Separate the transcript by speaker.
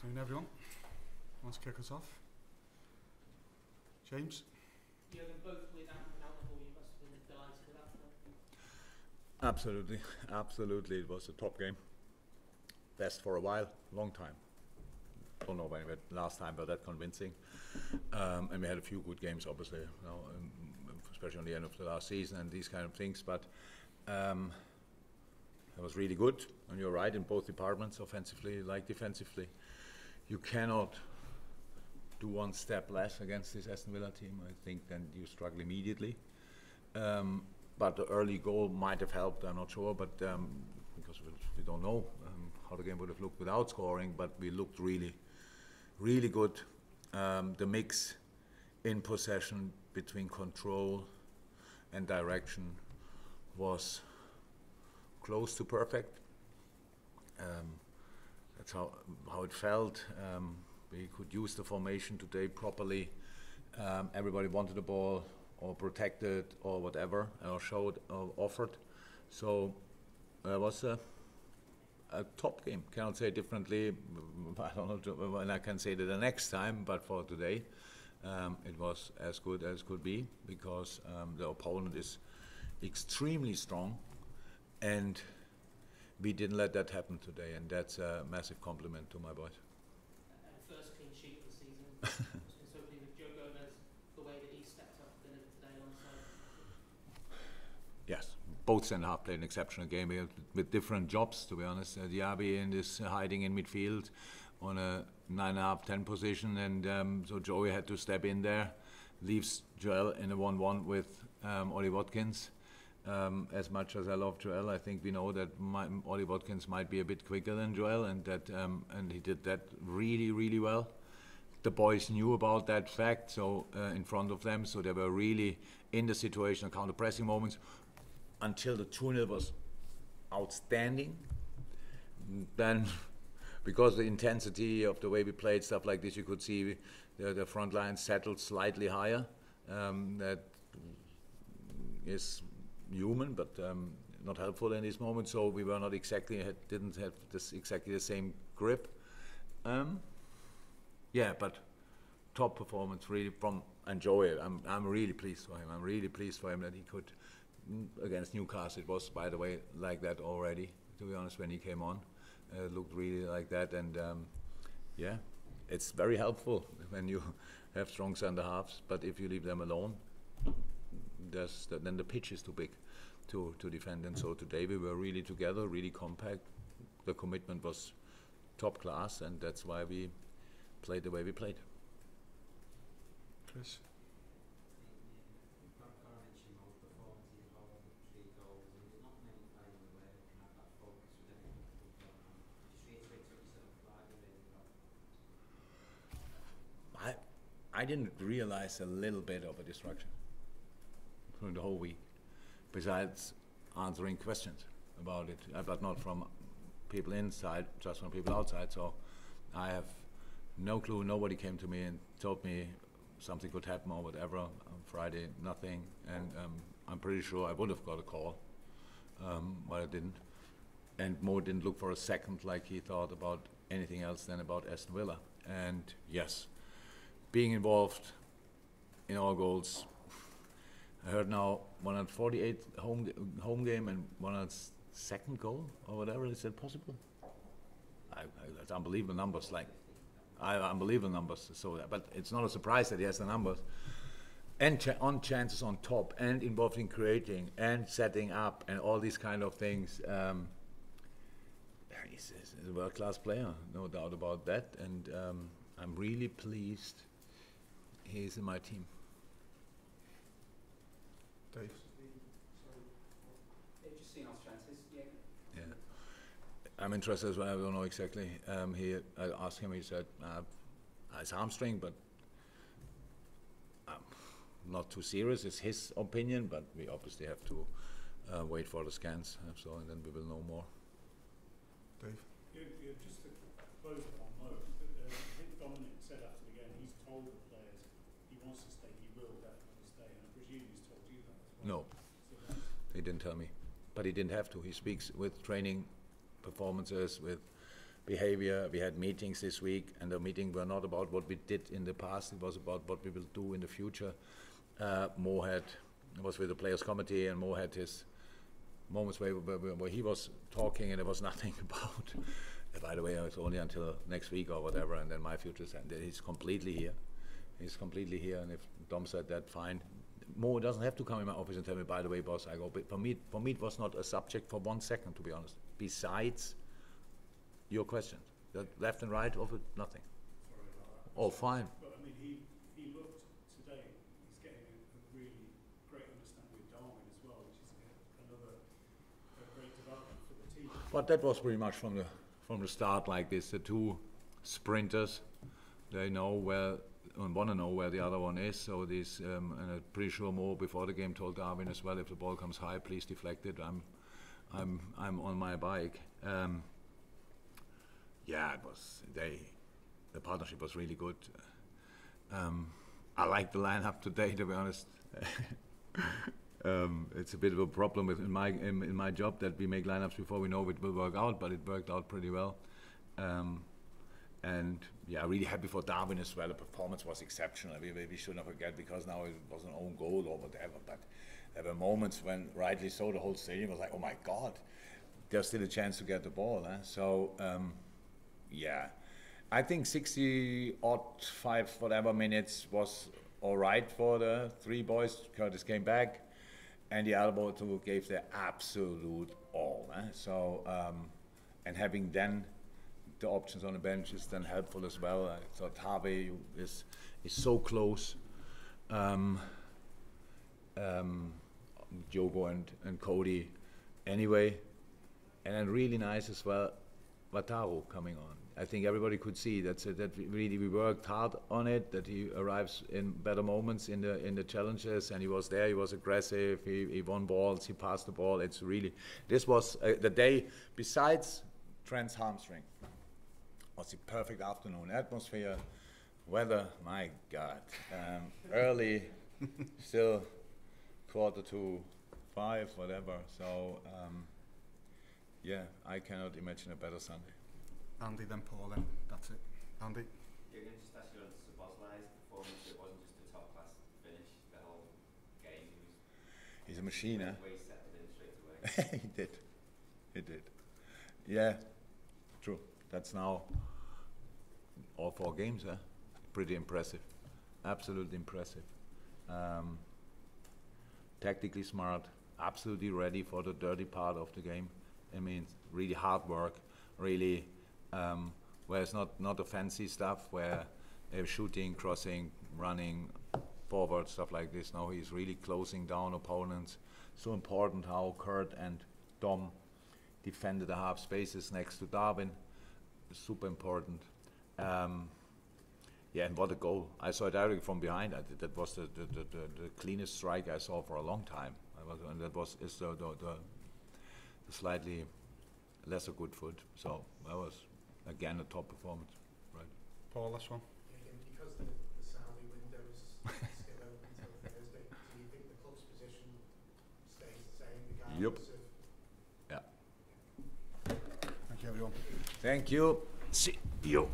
Speaker 1: Afternoon, everyone. Wants to kick us off? James?
Speaker 2: Jurgen, both with and without the ball, you must have been delighted with that.
Speaker 3: Absolutely. It was a top game. Best for a while, long time. Don't know when last time, but that convincing. And we had a few good games, obviously, especially on the end of the last season and these kind of things. But it was really good. And you're right in both departments, offensively like defensively. You cannot do one step less against this Aston Villa team. I think then you struggle immediately. But the early goal might have helped, I'm not sure, but because we don't know how the game would have looked without scoring, but we looked really, really good. The mix in possession between control and direction was close to perfect. That's how it felt. We could use the formation today properly. Everybody wanted the ball or protected or whatever, or showed or offered. So it was a top game. Cannot say it differently. I don't know when I can say that the next time, but for today, it was as good as could be because the opponent is extremely strong, and we didn't let that happen today, and that's a massive compliment to my boys.
Speaker 2: First clean sheet of the season. So with Joe Gomez, the way that he stepped up and delivered today alongside.
Speaker 3: Yes, both centre-half played an exceptional game with different jobs, to be honest. Diaby is hiding in midfield on a 9.5, 10 position, and so Joey had to step in there, leaves Joel in a 1-1 with Ollie Watkins. As much as I love Joel, I think we know that Ollie Watkins might be a bit quicker than Joel, and that and he did that really, really well. The boys knew about that fact, so in front of them, so they were really in the situation, counter-pressing moments, until the 2-0 was outstanding. Then, because the intensity of the way we played, stuff like this, you could see the front line settled slightly higher. That is human, but not helpful in this moment. So we were not exactly didn't have this exactly the same grip. Yeah, but top performance really from Joey. I'm really pleased for him. I'm really pleased for him that he could against Newcastle. It was, by the way, like that already. To be honest, when he came on, it looked really like that. And yeah, it's very helpful when you have strong centre halves. But if you leave them alone, then the pitch is too big to defend. And so today we were really together, really compact. The commitment was top class, and that's why we played the way we played.
Speaker 1: Chris?
Speaker 3: I didn't realize a little bit of a distraction during the whole week, besides answering questions about it, but not from people inside, just from people outside. So I have no clue. Nobody came to me and told me something could happen or whatever. On Friday, nothing. And I'm pretty sure I would have got a call, but I didn't. And Mo didn't look for a second like he thought about anything else than about Aston Villa. And yes, being involved in all goals. I heard now 148 home game and 102nd goal or whatever. Is that possible? That's unbelievable numbers. Unbelievable numbers. So, but it's not a surprise that he has the numbers. And on chances on top, and involved in creating and setting up and all these kind of things. He's a world-class player, no doubt about that. And I'm really pleased he's in my team.
Speaker 1: Dave?
Speaker 2: Just seeing our chances,
Speaker 3: yeah. I'm interested as well. I don't know exactly. I asked him. He said it's hamstring, but not too serious. It's his opinion, but we obviously have to wait for the scans. So, and then we will know more.
Speaker 1: Dave?
Speaker 4: Just to close on Mo, I think Dominic said after the game he's told the players he wants to stay, he will definitely stay, and I presume he's told you that as well.
Speaker 3: No, he didn't tell me, but he didn't have to. He speaks with training performances, with behavior. We had meetings this week, and the meeting were not about what we did in the past. It was about what we will do in the future. Mo was with the players' committee, and Mo had his moments where he was talking, and there was nothing about. By the way, it's only until next week or whatever, and then my future's ended. He's completely here. He's completely here, and if Dom said that, fine. Mo doesn't have to come in my office and tell me, by the way, boss, I go. But for me, it was not a subject for 1 second, to be honest. Besides your questions, that left and right of it, nothing.
Speaker 4: Sorry about that.
Speaker 3: Oh, fine.
Speaker 4: But I mean, he looked today, he's getting a really great understanding of Darwin as well, which is another great development for the team.
Speaker 3: But that was pretty much from the start like this. The two sprinters, they know where and want to know where the other one is. So this, and I'm pretty sure Mo before the game told Darwin as well, if the ball comes high, please deflect it. I'm on my bike. Yeah, it was. The partnership was really good. I like the lineup today, to be honest. It's a bit of a problem in my job that we make lineups before we know it will work out, but it worked out pretty well. And yeah, really happy for Darwin as well. The performance was exceptional. We should not forget, because now it was an own goal or whatever, but there were moments when, rightly so, the whole stadium was like, oh my God, there's still a chance to get the ball. So yeah, I think 5 whatever minutes was all right for the 3 boys. Curtis came back, and the other 2 gave their absolute all. So and having then the options on the bench is then helpful as well. I thought Harvey is so close. Diogo and Cody anyway, and then really nice as well, Wataru coming on. I think everybody could see that we worked hard on it, that he arrives in better moments in the challenges, and he was there, he was aggressive, he won balls, he passed the ball. It's really, this was the day, besides Trent's hamstring, was the perfect afternoon. Atmosphere, weather, my God. Early, still 4:45, whatever. So yeah, I cannot imagine a better Sunday.
Speaker 1: Andy, then Paul, then that's it. Andy?
Speaker 5: Jurgen, just ask you on Szoboszlai's performance. It wasn't just a top class finish, the whole game.
Speaker 3: He's a machine, eh?
Speaker 5: He settled in straight away.
Speaker 3: He did. Yeah, true. That's now all 4 games, eh? Pretty impressive. Absolutely impressive. Tactically smart, absolutely ready for the dirty part of the game. I mean, really hard work, really, where it's not the fancy stuff where they're shooting, crossing, running, forward, stuff like this. Now he's really closing down opponents. So important how Kurt and Dom defended the half spaces next to Darwin. Super important. Yeah, and what a goal. I saw it directly from behind. That was the cleanest strike I saw for a long time. And that was the slightly lesser good foot. So that was, again, a top performance. Right.
Speaker 1: Paul, this one?
Speaker 6: Because the Saudi window is still open until Thursday, do you think the club's position stays the same regardless of...
Speaker 3: Yeah.
Speaker 1: Thank you, everyone.
Speaker 3: Thank you. See you.